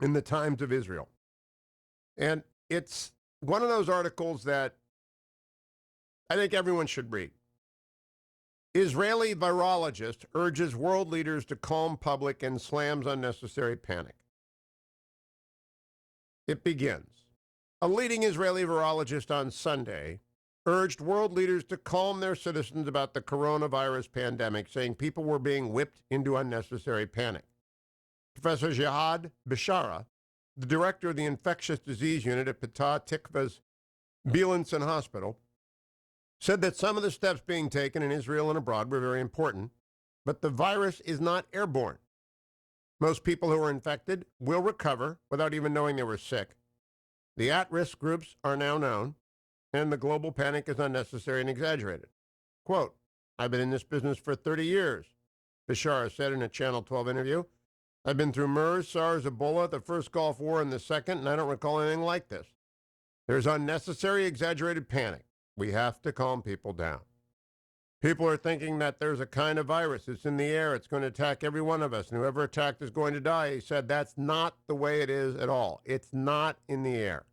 in the Times of Israel. And it's one of those articles that I think everyone should read. Israeli virologist urges world leaders to calm public and slams unnecessary panic. It begins. A leading Israeli virologist on Sunday urged world leaders to calm their citizens about the coronavirus pandemic, saying people were being whipped into unnecessary panic. Professor Jihad Bishara, the director of the infectious disease unit at Petah Tikva's Beilinson Hospital, said that some of the steps being taken in Israel and abroad were very important, but the virus is not airborne. Most people who are infected will recover without even knowing they were sick. The at-risk groups are now known, and the global panic is unnecessary and exaggerated. Quote, I've been in this business for 30 years, Bishara said in a Channel 12 interview. I've been through MERS, SARS, Ebola, the first Gulf War, and the second, and I don't recall anything like this. There's unnecessary, exaggerated panic. We have to calm people down. People are thinking that there's a kind of virus. It's in the air. It's going to attack every one of us. And whoever attacked is going to die. He said that's not the way it is at all. It's not in the air.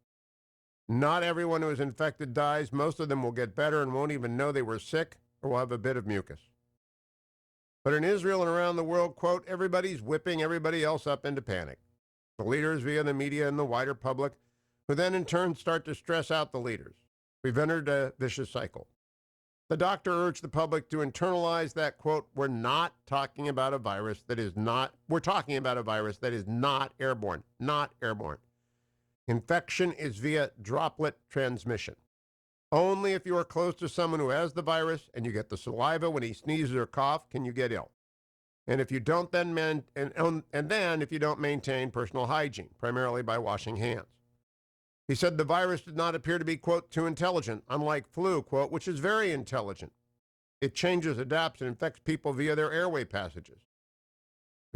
Not everyone who is infected dies. Most of them will get better and won't even know they were sick or will have a bit of mucus. But in Israel and around the world, quote, everybody's whipping everybody else up into panic. The leaders via the media and the wider public, who then in turn start to stress out the leaders. We've entered a vicious cycle. The doctor urged the public to internalize that, quote, we're talking about a virus that is not airborne, not airborne. Infection is via droplet transmission. Only if you are close to someone who has the virus and you get the saliva when he sneezes or coughs can you get ill. And if you don't if you don't maintain personal hygiene, primarily by washing hands. He said the virus did not appear to be, quote, too intelligent, unlike flu, quote, which is very intelligent. It changes, adapts, and infects people via their airway passages.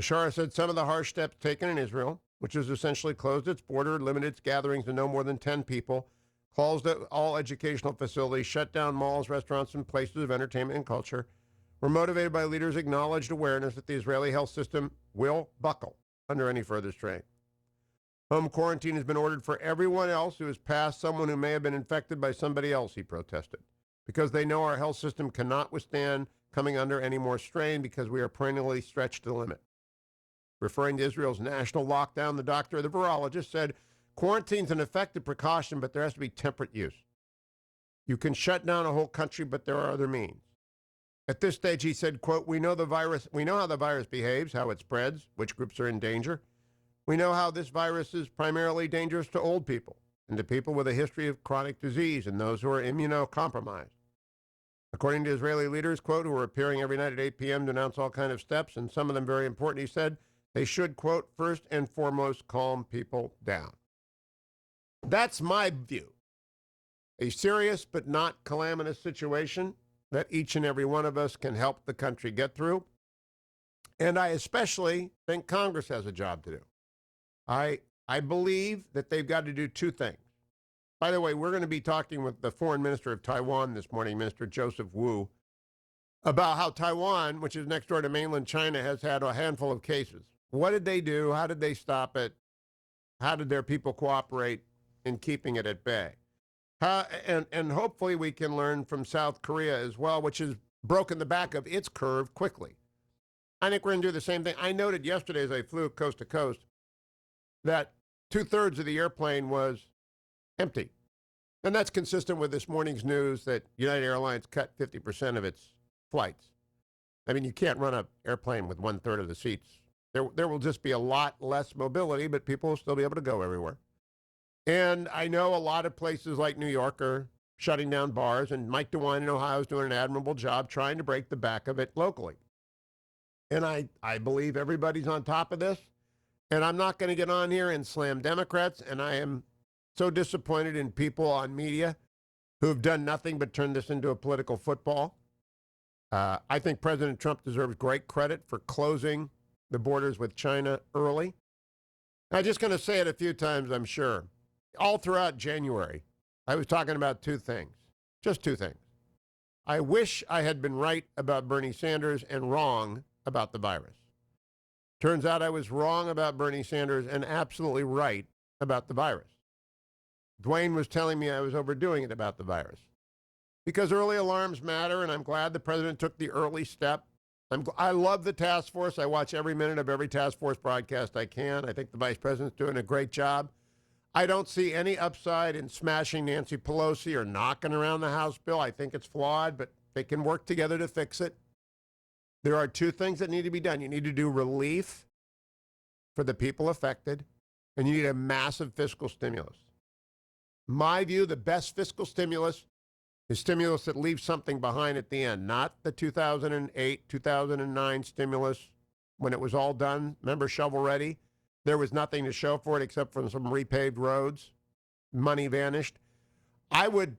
Bishara said some of the harsh steps taken in Israel, which has essentially closed its border, limited its gatherings to no more than 10 people, closed all educational facilities, shut down malls, restaurants, and places of entertainment and culture, were motivated by leaders' acknowledged awareness that the Israeli health system will buckle under any further strain. Home quarantine has been ordered for everyone else who has passed someone who may have been infected by somebody else, he protested, because they know our health system cannot withstand coming under any more strain because we are perennially stretched to the limit. Referring to Israel's national lockdown, the doctor, the virologist, said, quarantine's an effective precaution, but there has to be temperate use. You can shut down a whole country, but there are other means. At this stage, he said, quote, we know how the virus behaves, how it spreads, which groups are in danger. We know how this virus is primarily dangerous to old people and to people with a history of chronic disease and those who are immunocompromised. According to Israeli leaders, quote, who are appearing every night at 8 p.m. to announce all kinds of steps, and some of them very important, he said, they should, quote, first and foremost, calm people down. That's my view. A serious but not calamitous situation that each and every one of us can help the country get through. And I especially think Congress has a job to do. I believe that they've got to do two things. By the way, we're going to be talking with the foreign minister of Taiwan this morning, Minister Joseph Wu, about how Taiwan, which is next door to mainland China, has had a handful of cases. What did they do? How did they stop it? How did their people cooperate in keeping it at bay? And hopefully we can learn from South Korea as well, which has broken the back of its curve quickly. I think we're going to do the same thing. I noted yesterday as I flew coast to coast that 2/3 of the airplane was empty. And that's consistent with this morning's news that United Airlines cut 50% of its flights. I mean, you can't run an airplane with 1/3 of the seats. There will just be a lot less mobility, but people will still be able to go everywhere. And I know a lot of places like New York are shutting down bars, and Mike DeWine in Ohio is doing an admirable job trying to break the back of it locally. And I believe everybody's on top of this. And I'm not going to get on here and slam Democrats, and I am so disappointed in people on media who have done nothing but turn this into a political football. I think President Trump deserves great credit for closing the borders with China early. I'm just going to say it a few times, I'm sure. All throughout January, I was talking about two things, just two things. I wish I had been right about Bernie Sanders and wrong about the virus. Turns out I was wrong about Bernie Sanders and absolutely right about the virus. Dwayne was telling me I was overdoing it about the virus. Because early alarms matter, and I'm glad the president took the early step. I love the task force. I watch every minute of every task force broadcast I can. I think the vice president's doing a great job. I don't see any upside in smashing Nancy Pelosi or knocking around the House bill. I think it's flawed, but they can work together to fix it. There are two things that need to be done. You need to do relief for the people affected, and you need a massive fiscal stimulus. My view, the best fiscal stimulus is stimulus that leaves something behind at the end, not the 2008, 2009 stimulus when it was all done. Remember shovel ready? There was nothing to show for it except for some repaved roads. Money vanished. I would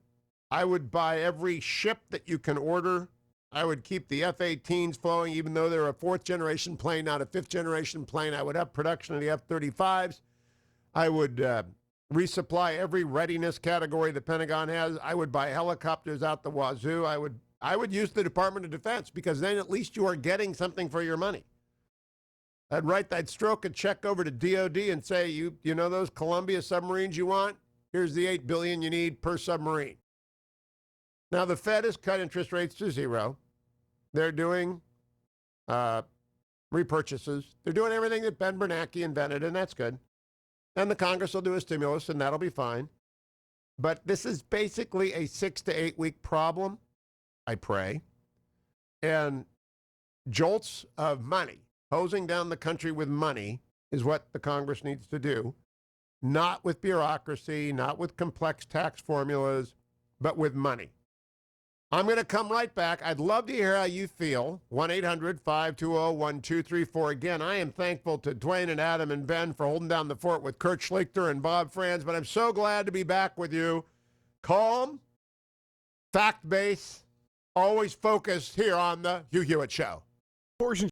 buy every ship that you can order. I would keep the F-18s flowing, even though they're a fourth-generation plane, not a fifth-generation plane. I would have production of the F-35s. I would resupply every readiness category the Pentagon has. I would buy helicopters out the wazoo. I would use the Department of Defense because then at least you are getting something for your money. I'd stroke a check over to DOD and say, you know those Columbia submarines you want? Here's the $8 billion you need per submarine. Now, the Fed has cut interest rates to zero. They're doing repurchases. They're doing everything that Ben Bernanke invented, and that's good. And the Congress will do a stimulus, and that'll be fine. But this is basically a 6 to 8 week problem, I pray. And jolts of money, hosing down the country with money, is what the Congress needs to do. Not with bureaucracy, not with complex tax formulas, but with money. I'm going to come right back. I'd love to hear how you feel. 1-800-520-1234. Again, I am thankful to Dwayne and Adam and Ben for holding down the fort with Kurt Schlichter and Bob Franz, but I'm so glad to be back with you. Calm, fact-based, always focused here on the Hugh Hewitt Show. Portions